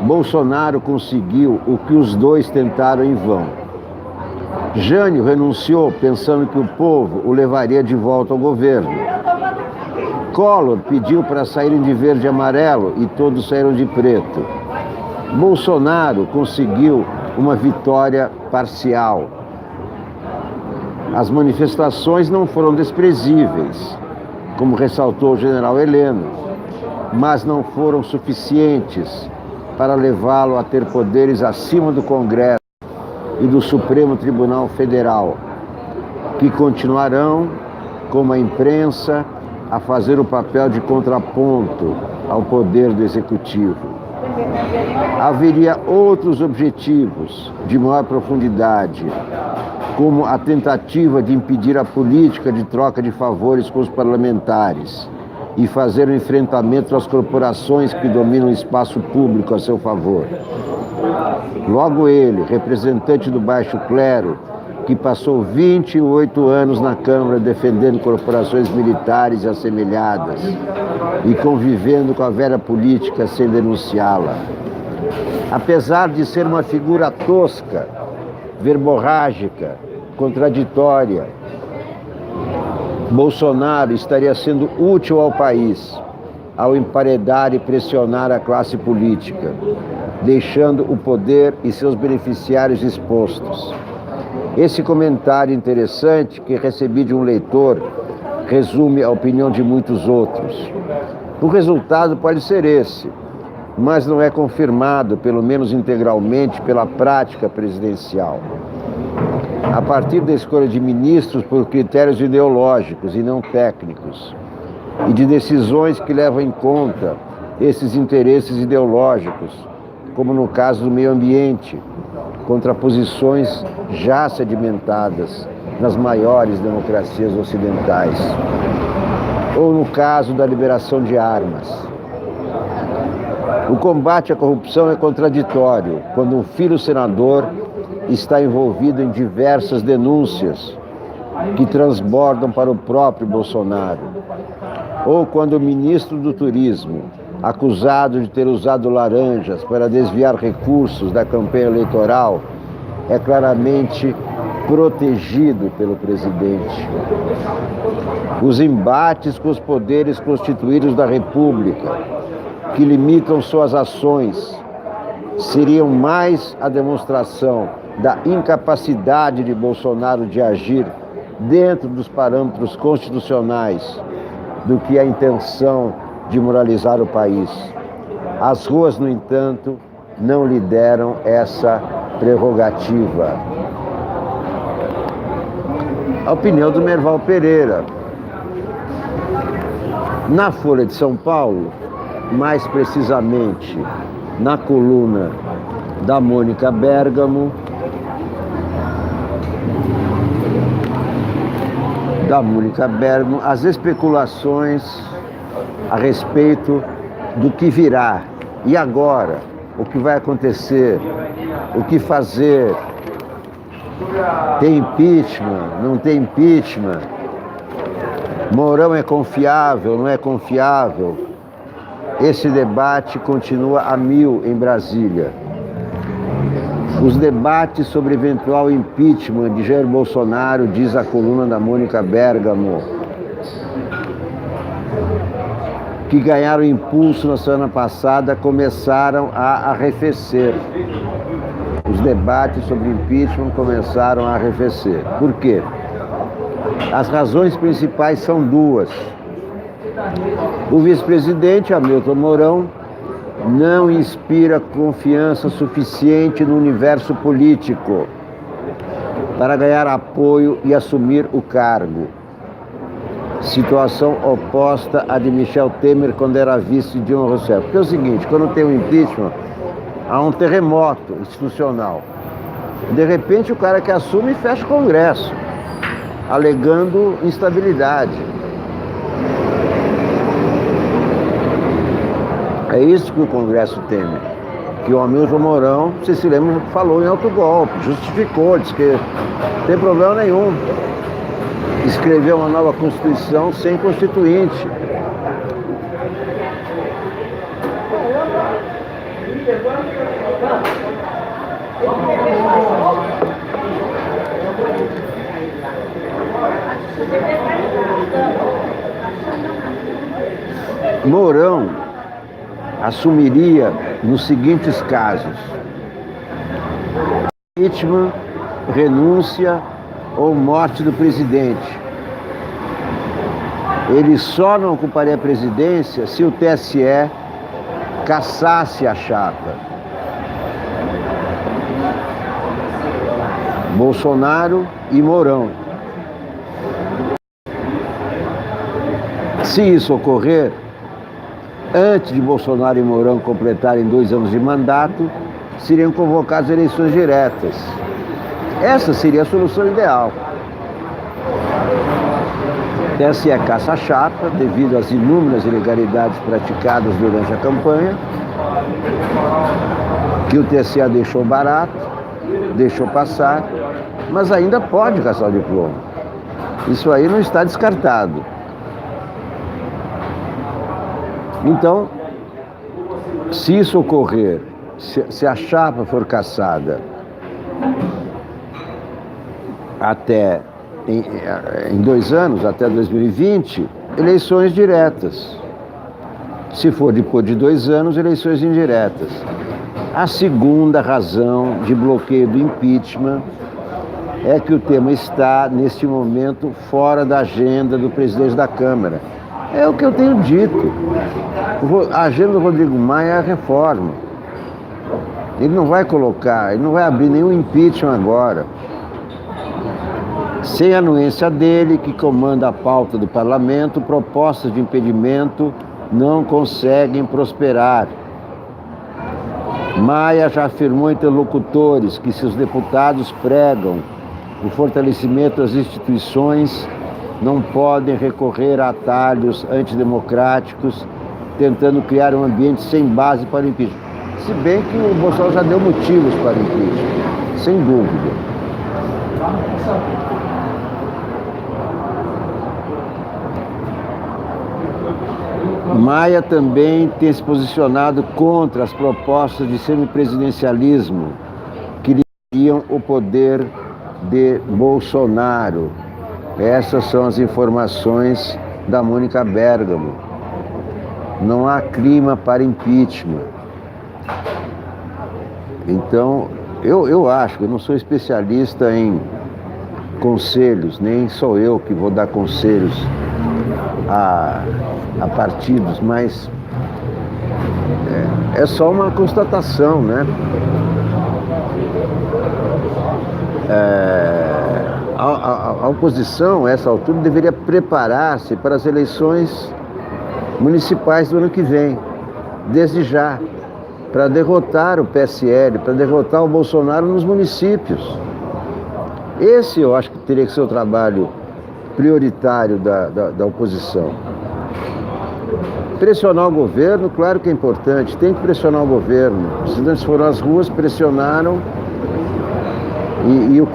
Bolsonaro conseguiu o que os dois tentaram em vão. Jânio renunciou pensando que o povo o levaria de volta ao governo. Collor pediu para saírem de verde e amarelo e todos saíram de preto. Bolsonaro conseguiu uma vitória parcial. As manifestações não foram desprezíveis, como ressaltou o general Heleno, mas não foram suficientes para levá-lo a ter poderes acima do Congresso e do Supremo Tribunal Federal, que continuarão, como a imprensa, a fazer o papel de contraponto ao poder do Executivo. Haveria outros objetivos de maior profundidade, como a tentativa de impedir a política de troca de favores com os parlamentares e fazer um enfrentamento às corporações que dominam o espaço público a seu favor. Logo ele, representante do baixo clero, que passou 28 anos na Câmara defendendo corporações militares e assemelhadas e convivendo com a velha política sem denunciá-la. Apesar de ser uma figura tosca, verborrágica, contraditória, Bolsonaro estaria sendo útil ao país ao emparedar e pressionar a classe política, deixando o poder e seus beneficiários expostos. Esse comentário interessante que recebi de um leitor resume a opinião de muitos outros. O resultado pode ser esse, mas não é confirmado, pelo menos integralmente, pela prática presidencial. A partir da escolha de ministros por critérios ideológicos e não técnicos, e de decisões que levam em conta esses interesses ideológicos, como no caso do meio ambiente, contra posições já sedimentadas nas maiores democracias ocidentais, ou no caso da liberação de armas. O combate à corrupção é contraditório quando um filho senador está envolvido em diversas denúncias que transbordam para o próprio Bolsonaro, ou quando o ministro do Turismo, acusado de ter usado laranjas para desviar recursos da campanha eleitoral, é claramente protegido pelo presidente. Os embates com os poderes constituídos da República, que limitam suas ações, seriam mais a demonstração da incapacidade de Bolsonaro de agir dentro dos parâmetros constitucionais do que a intenção de moralizar o país. As ruas, no entanto, não lhe deram essa prerrogativa. A opinião do Merval Pereira. Na Folha de São Paulo, mais precisamente na coluna da Mônica Bergamo, as especulações a respeito do que virá. E agora? O que vai acontecer? O que fazer? Tem impeachment? Não tem impeachment? Mourão é confiável? Não é confiável? Esse debate continua a mil em Brasília. Os debates sobre eventual impeachment de Jair Bolsonaro, diz a coluna da Mônica Bergamo, que ganharam impulso na semana passada, começaram a arrefecer. Os debates sobre impeachment começaram a arrefecer. Por quê? As razões principais são duas. O vice-presidente, Hamilton Mourão, não inspira confiança suficiente no universo político para ganhar apoio e assumir o cargo. Situação oposta à de Michel Temer quando era vice de Dilma Rousseff. Porque é o seguinte, quando tem um impeachment, há um terremoto institucional. De repente o cara que assume fecha o Congresso, alegando instabilidade. É isso que o Congresso teme. Que o Hamilton Mourão, você se lembra, falou em autogolpe, justificou, disse que não tem problema nenhum. Escreveu uma nova Constituição sem constituinte. Mourão assumiria nos seguintes casos: impeachment, renúncia ou morte do presidente. Ele só não ocuparia a presidência se o TSE cassasse a chapa. Bolsonaro e Mourão. Se isso ocorrer, antes de Bolsonaro e Mourão completarem 2 anos de mandato, seriam convocadas eleições diretas. Essa seria a solução ideal. O TSE caça a chapa devido às inúmeras ilegalidades praticadas durante a campanha, que o TSE deixou barato, deixou passar, mas ainda pode caçar o diploma. Isso aí não está descartado. Então, se isso ocorrer, se a chapa for cassada até em 2 anos, até 2020, eleições diretas. Se for depois de 2 anos, eleições indiretas. A segunda razão de bloqueio do impeachment é que o tema está, neste momento, fora da agenda do presidente da Câmara. É o que eu tenho dito. A agenda do Rodrigo Maia é a reforma. Ele não vai colocar, ele não vai abrir nenhum impeachment agora. Sem a anuência dele, que comanda a pauta do parlamento, propostas de impedimento não conseguem prosperar. Maia já afirmou a interlocutores que se os deputados pregam o fortalecimento das instituições, não podem recorrer a atalhos antidemocráticos, tentando criar um ambiente sem base para o impeachment. Se bem que o Bolsonaro já deu motivos para o impeachment, sem dúvida. Maia também tem se posicionado contra as propostas de semipresidencialismo que limitariam o poder de Bolsonaro. Essas são as informações da Mônica Bergamo. Não há clima para impeachment. Então, eu acho que eu não sou especialista em conselhos, nem sou eu que vou dar conselhos a partidos, mas é só uma constatação, né? A oposição, a essa altura, deveria preparar-se para as eleições municipais do ano que vem, desde já, para derrotar o PSL, para derrotar o Bolsonaro nos municípios. Esse eu acho que teria que ser o trabalho prioritário da oposição. Pressionar o governo, claro que é importante, tem que pressionar o governo. Os estudantes foram às ruas, pressionaram e o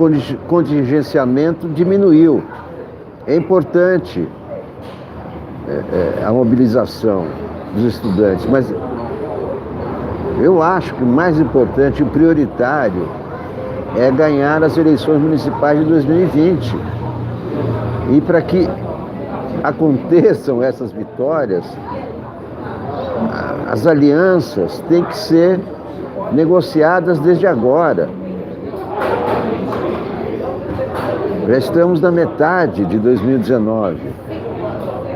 contingenciamento diminuiu. É importante a mobilização dos estudantes, mas eu acho que o mais importante, o prioritário, é ganhar as eleições municipais de 2020. E para que aconteçam essas vitórias, as alianças têm que ser negociadas desde agora. Já estamos na metade de 2019.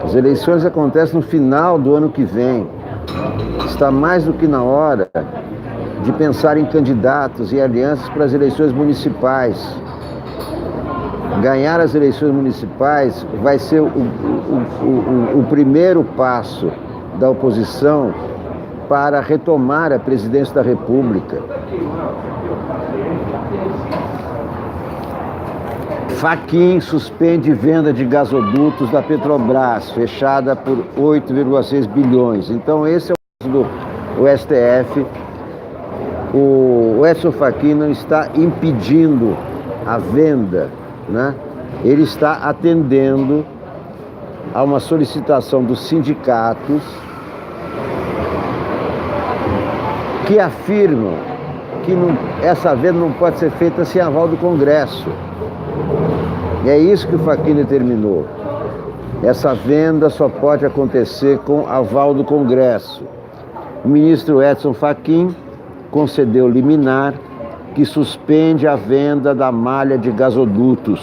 As eleições acontecem no final do ano que vem. está mais do que na hora de pensar em candidatos e alianças para as eleições municipais. Ganhar as eleições municipais vai ser o primeiro passo da oposição para retomar a presidência da República. Fachin suspende venda de gasodutos da Petrobras, fechada por 8,6 bilhões. Então esse é o caso do STF. O Edson Fachin não está impedindo a venda, né? Ele está atendendo a uma solicitação dos sindicatos que afirmam que essa venda não pode ser feita sem aval do Congresso. E é isso que o Fachin determinou. Essa venda só pode acontecer com aval do Congresso. O ministro Edson Fachin concedeu liminar que suspende a venda da malha de gasodutos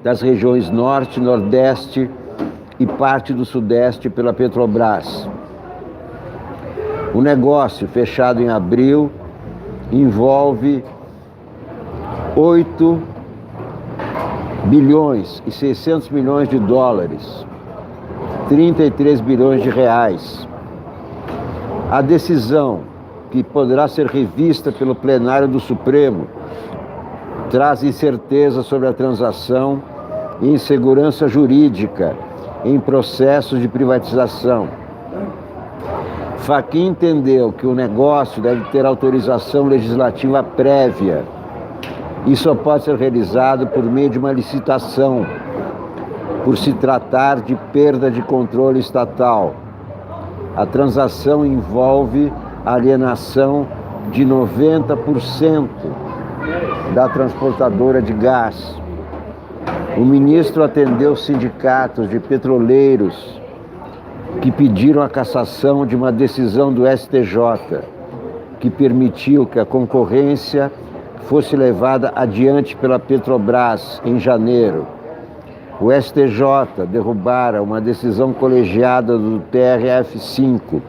das regiões Norte, Nordeste e parte do Sudeste pela Petrobras. O negócio, fechado em abril, envolve 8 bilhões e 600 milhões de dólares, 33 bilhões de reais. A decisão, que poderá ser revista pelo plenário do Supremo, traz incerteza sobre a transação e insegurança jurídica em processos de privatização. Fachin entendeu que o negócio deve ter autorização legislativa prévia e só pode ser realizado por meio de uma licitação, por se tratar de perda de controle estatal. A transação envolve a alienação de 90% da transportadora de gás. O ministro atendeu sindicatos de petroleiros que pediram a cassação de uma decisão do STJ, que permitiu que a concorrência fosse levada adiante pela Petrobras em janeiro. O STJ derrubara uma decisão colegiada do TRF5,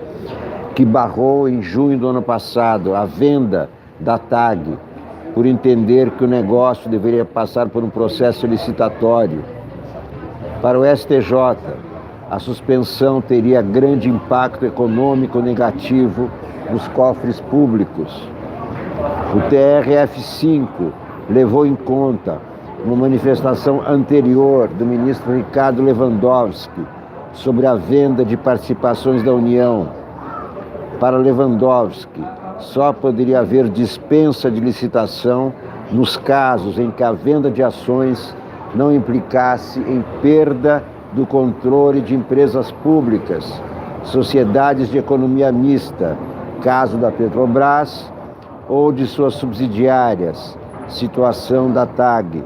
que barrou em junho do ano passado a venda da TAG, por entender que o negócio deveria passar por um processo licitatório. Para o STJ, a suspensão teria grande impacto econômico negativo nos cofres públicos. O TRF5 levou em conta uma manifestação anterior do ministro Ricardo Lewandowski sobre a venda de participações da União. Para Lewandowski, só poderia haver dispensa de licitação nos casos em que a venda de ações não implicasse em perda do controle de empresas públicas, sociedades de economia mista, caso da Petrobras, ou de suas subsidiárias, situação da TAG.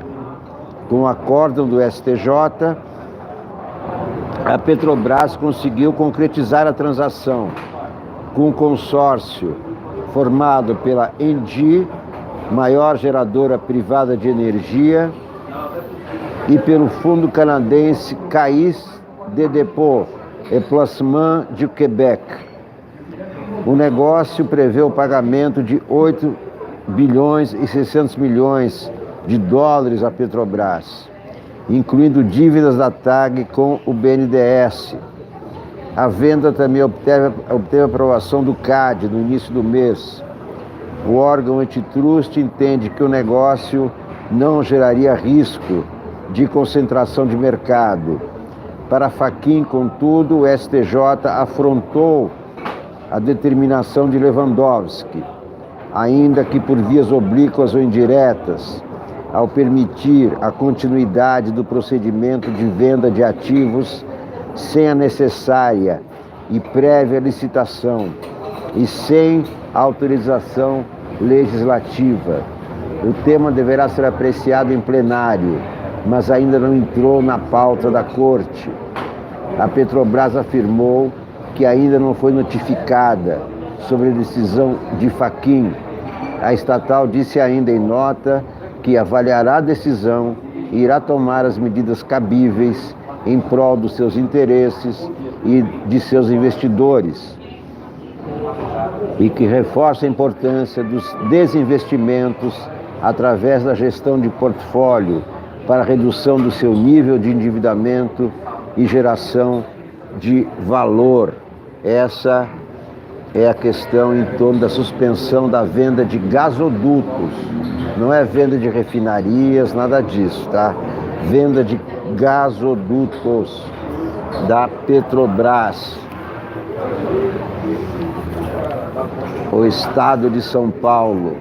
Com o acórdão do STJ, a Petrobras conseguiu concretizar a transação com um consórcio formado pela Engie, maior geradora privada de energia, e pelo fundo canadense Caisse de Dépôt et Placement du Québec. O negócio prevê o pagamento de 8 bilhões e 600 milhões de dólares à Petrobras, incluindo dívidas da TAG com o BNDES. A venda também obteve aprovação do CAD no início do mês. O órgão antitrust entende que o negócio não geraria risco de concentração de mercado. Para Fachin, contudo, o STJ afrontou a determinação de Lewandowski, ainda que por vias oblíquas ou indiretas, ao permitir a continuidade do procedimento de venda de ativos sem a necessária e prévia licitação e sem autorização legislativa. O tema deverá ser apreciado em plenário, mas ainda não entrou na pauta da Corte. A Petrobras afirmou que ainda não foi notificada sobre a decisão de Fachin. A estatal disse ainda em nota que avaliará a decisão e irá tomar as medidas cabíveis em prol dos seus interesses e de seus investidores, e que reforça a importância dos desinvestimentos através da gestão de portfólio para a redução do seu nível de endividamento e geração de valor. Essa é a questão em torno da suspensão da venda de gasodutos. Não é venda de refinarias, nada disso, tá? Venda de gasodutos da Petrobras. O Estado de São Paulo.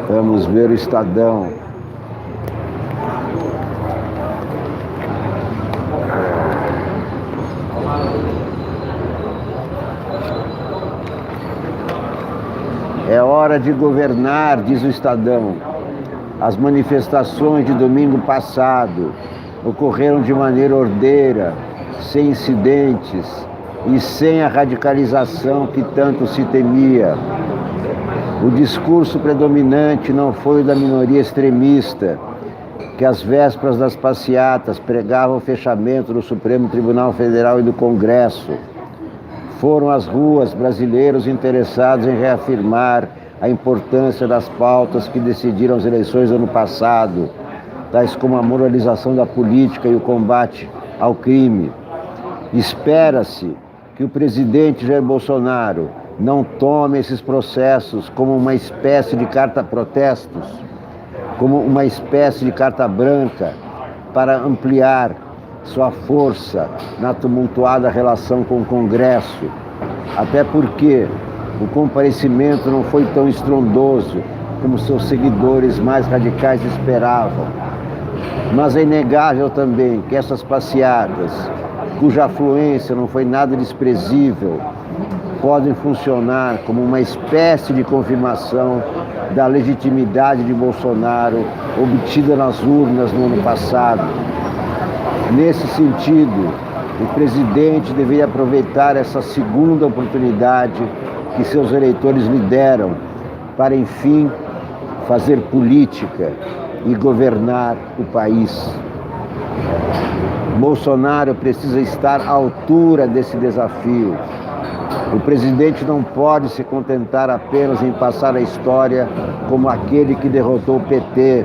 Vamos ver o Estadão. É hora de governar, diz o Estadão. As manifestações de domingo passado ocorreram de maneira ordeira, sem incidentes e sem a radicalização que tanto se temia. O discurso predominante não foi o da minoria extremista, que às vésperas das passeatas pregava o fechamento do Supremo Tribunal Federal e do Congresso. Foram às ruas brasileiros interessados em reafirmar a importância das pautas que decidiram as eleições do ano passado, tais como a moralização da política e o combate ao crime. Espera-se que o presidente Jair Bolsonaro não tome esses processos como uma espécie de carta-protestos, como uma espécie de carta branca para ampliar sua força na tumultuada relação com o Congresso, até porque o comparecimento não foi tão estrondoso como seus seguidores mais radicais esperavam. Mas é inegável também que essas passeatas, cuja afluência não foi nada desprezível, podem funcionar como uma espécie de confirmação da legitimidade de Bolsonaro obtida nas urnas no ano passado. Nesse sentido, o presidente deveria aproveitar essa segunda oportunidade que seus eleitores lhe deram para, enfim, fazer política e governar o país. Bolsonaro precisa estar à altura desse desafio. O presidente não pode se contentar apenas em passar a história como aquele que derrotou o PT.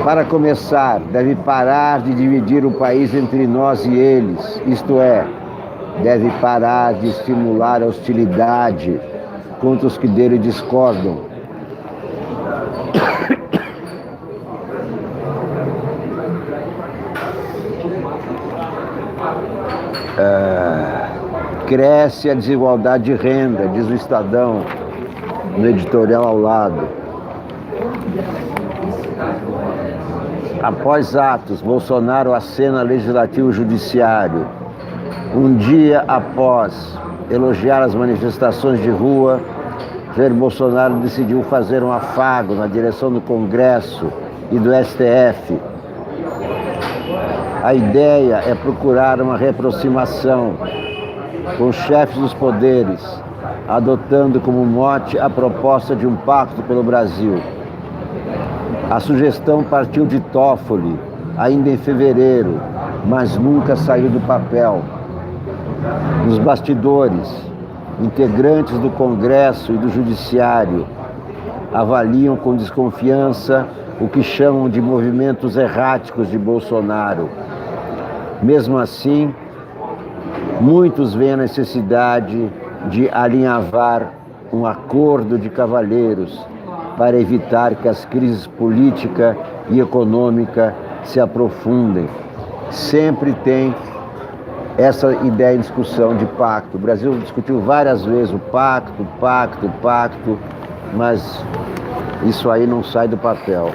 Para começar, deve parar de dividir o país entre nós e eles, isto é, deve parar de estimular a hostilidade contra os que dele discordam. Cresce a desigualdade de renda, diz o Estadão, no editorial ao lado. Após atos, Bolsonaro acena legislativo e judiciário. Um dia após elogiar as manifestações de rua, Jair Bolsonaro decidiu fazer um afago na direção do Congresso e do STF. A ideia é procurar uma reaproximação com os chefes dos poderes, adotando como mote a proposta de um pacto pelo Brasil. A sugestão partiu de Toffoli, ainda em fevereiro, mas nunca saiu do papel. Nos bastidores, integrantes do Congresso e do Judiciário avaliam com desconfiança o que chamam de movimentos erráticos de Bolsonaro. Mesmo assim, muitos veem a necessidade de alinhavar um acordo de cavalheiros para evitar que as crises política e econômica se aprofundem. Sempre tem essa ideia em discussão de pacto. O Brasil discutiu várias vezes o pacto, mas isso aí não sai do papel.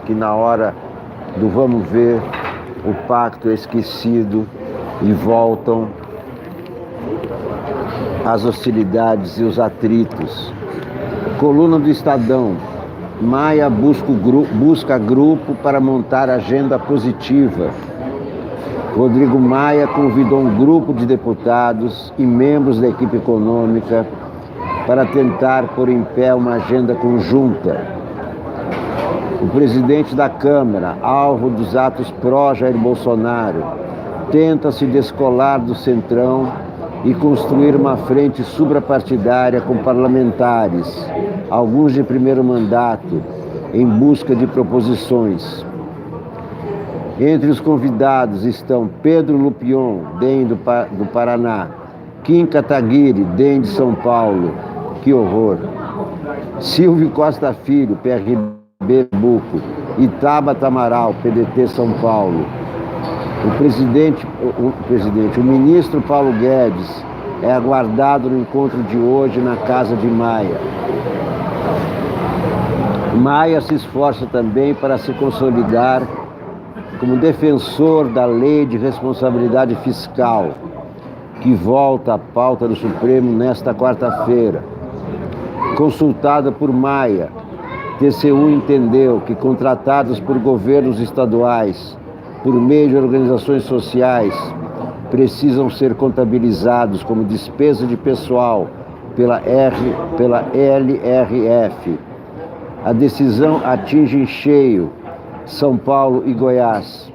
Que na hora do vamos ver, o pacto é esquecido e voltam as hostilidades e os atritos. Coluna do Estadão. Maia busca grupo para montar agenda positiva. Rodrigo Maia convidou um grupo de deputados e membros da equipe econômica para tentar pôr em pé uma agenda conjunta. O presidente da Câmara, alvo dos atos pró-Jair Bolsonaro, tenta se descolar do centrão e construir uma frente suprapartidária com parlamentares, alguns de primeiro mandato, em busca de proposições. Entre os convidados estão Pedro Lupion, DEM do Paraná, Kim Kataguiri, DEM de São Paulo, que horror, Silvio Costa Filho, PRB Buco, e Tabata Amaral, PDT São Paulo. O ministro Paulo Guedes é aguardado no encontro de hoje na casa de Maia. Maia se esforça também para se consolidar como defensor da Lei de Responsabilidade Fiscal, que volta à pauta do Supremo nesta quarta-feira. Consultada por Maia, TCU entendeu que contratados por governos estaduais, por meio de organizações sociais, precisam ser contabilizados como despesa de pessoal pela LRF. A decisão atinge em cheio São Paulo e Goiás.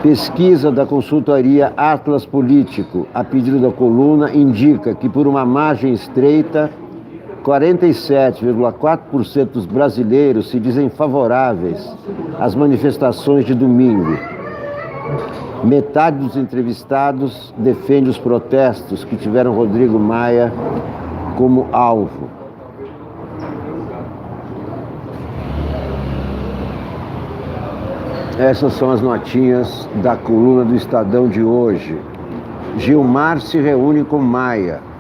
Pesquisa da consultoria Atlas Político, a pedido da coluna, indica que por uma margem estreita, 47,4% dos brasileiros se dizem favoráveis às manifestações de domingo. Metade dos entrevistados defende os protestos que tiveram Rodrigo Maia como alvo. Essas são as notinhas da coluna do Estadão de hoje. Gilmar se reúne com Maia.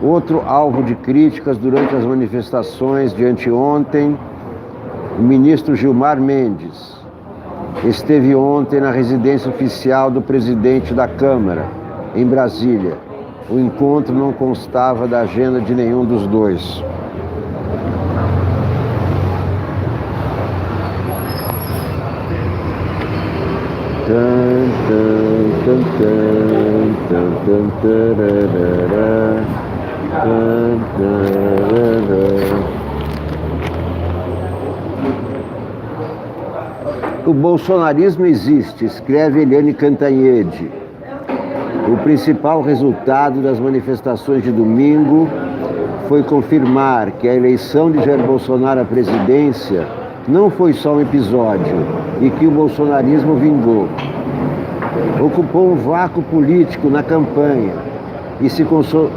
Outro alvo de críticas durante as manifestações de anteontem, o ministro Gilmar Mendes esteve ontem na residência oficial do presidente da Câmara, em Brasília. O encontro não constava da agenda de nenhum dos dois. O bolsonarismo existe, escreve Eliane Cantanhede. O principal resultado das manifestações de domingo foi confirmar que a eleição de Jair Bolsonaro à presidência não foi só um episódio e que o bolsonarismo vingou. Ocupou um vácuo político na campanha e se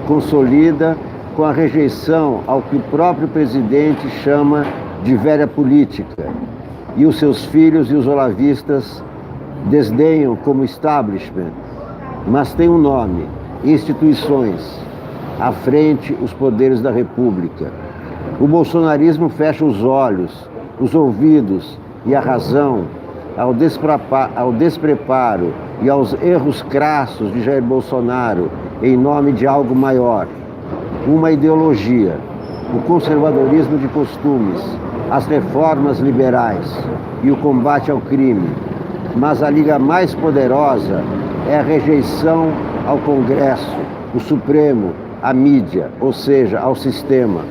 consolida com a rejeição ao que o próprio presidente chama de velha política, e os seus filhos e os olavistas desdenham como establishment, mas tem um nome: instituições, à frente os poderes da República. O bolsonarismo fecha os olhos, os ouvidos e a razão ao despreparo e aos erros crassos de Jair Bolsonaro em nome de algo maior, uma ideologia, o conservadorismo de costumes, as reformas liberais e o combate ao crime. Mas a liga mais poderosa é a rejeição ao Congresso, o Supremo, à mídia, ou seja, ao sistema.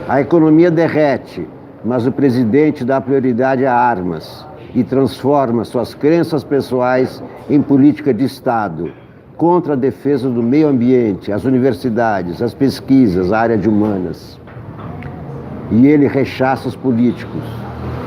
A economia derrete, mas o presidente dá prioridade a armas e transforma suas crenças pessoais em política de Estado, contra a defesa do meio ambiente, as universidades, as pesquisas, a área de humanas. E ele rechaça os políticos,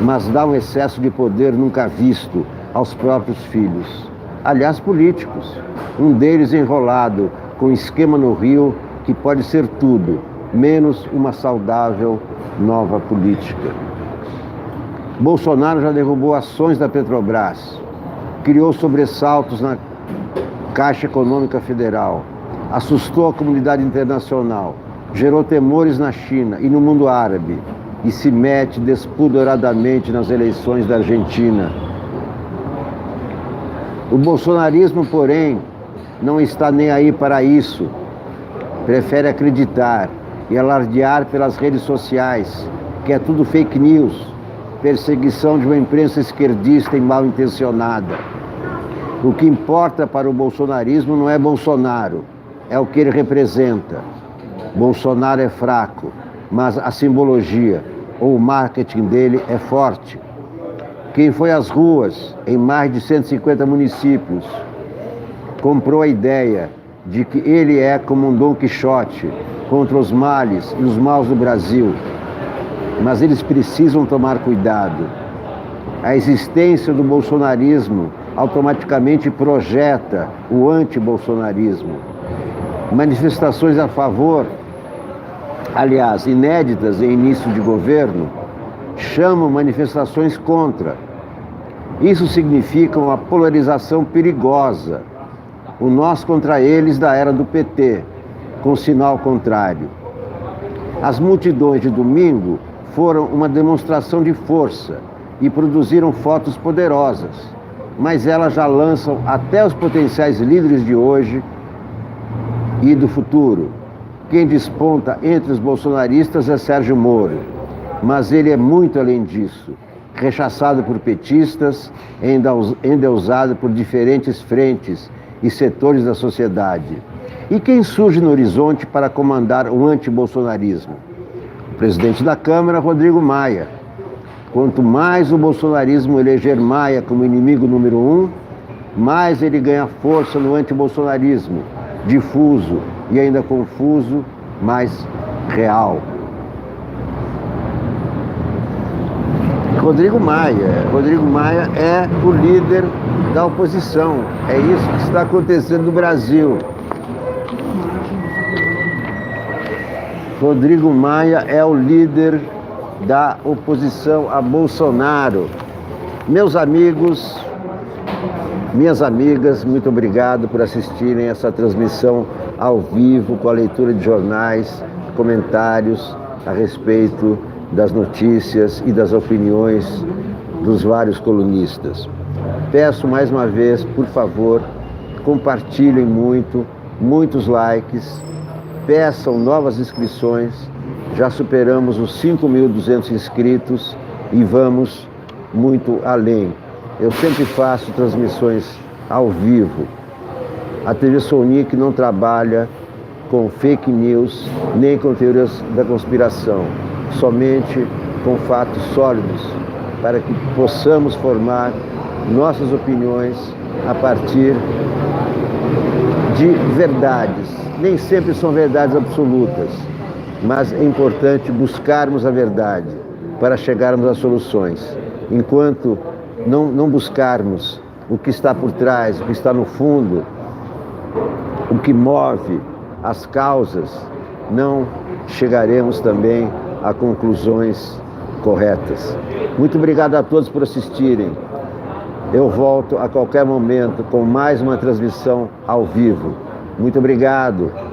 mas dá um excesso de poder nunca visto aos próprios filhos. Aliás, políticos, um deles enrolado com esquema no Rio que pode ser tudo, menos uma saudável nova política. Bolsonaro já derrubou ações da Petrobras, criou sobressaltos na Caixa Econômica Federal, assustou a comunidade internacional, gerou temores na China e no mundo árabe e se mete despudoradamente nas eleições da Argentina. O bolsonarismo, porém, não está nem aí para isso. Prefere acreditar e alardear pelas redes sociais que é tudo fake news, perseguição de uma imprensa esquerdista e mal intencionada. O que importa para o bolsonarismo não é Bolsonaro, é o que ele representa. Bolsonaro é fraco, mas a simbologia ou o marketing dele é forte. Quem foi às ruas em mais de 150 municípios comprou a ideia de que ele é como um Dom Quixote contra os males e os maus do Brasil. Mas eles precisam tomar cuidado. A existência do bolsonarismo automaticamente projeta o anti-bolsonarismo. Manifestações a favor, aliás, inéditas em início de governo, chamam manifestações contra. Isso significa uma polarização perigosa, o nós contra eles da era do PT, com sinal contrário. As multidões de domingo foram uma demonstração de força e produziram fotos poderosas, mas elas já lançam até os potenciais líderes de hoje e do futuro. Quem desponta entre os bolsonaristas é Sérgio Moro, mas ele é muito além disso, rechaçado por petistas, endeusado por diferentes frentes e setores da sociedade. E quem surge no horizonte para comandar o antibolsonarismo? O presidente da Câmara, Rodrigo Maia. Quanto mais o bolsonarismo eleger Maia como inimigo número 1, mais ele ganha força no antibolsonarismo, difuso e ainda confuso, mas real. Rodrigo Maia é o líder da oposição. É isso que está acontecendo no Brasil. Rodrigo Maia é o líder da oposição a Bolsonaro. Meus amigos, minhas amigas, muito obrigado por assistirem essa transmissão ao vivo com a leitura de jornais, comentários a respeito das notícias e das opiniões dos vários colunistas. Peço mais uma vez, por favor, compartilhem muitos likes, peçam novas inscrições, já superamos os 5.200 inscritos e vamos muito além. Eu sempre faço transmissões ao vivo. A TV Sounic não trabalha com fake news nem com teorias da conspiração, somente com fatos sólidos, para que possamos formar nossas opiniões a partir de verdades. Nem sempre são verdades absolutas, mas é importante buscarmos a verdade para chegarmos às soluções. Enquanto não buscarmos o que está por trás, o que está no fundo, o que move as causas, não chegaremos também a conclusões corretas. Muito obrigado a todos por assistirem. Eu volto a qualquer momento com mais uma transmissão ao vivo. Muito obrigado.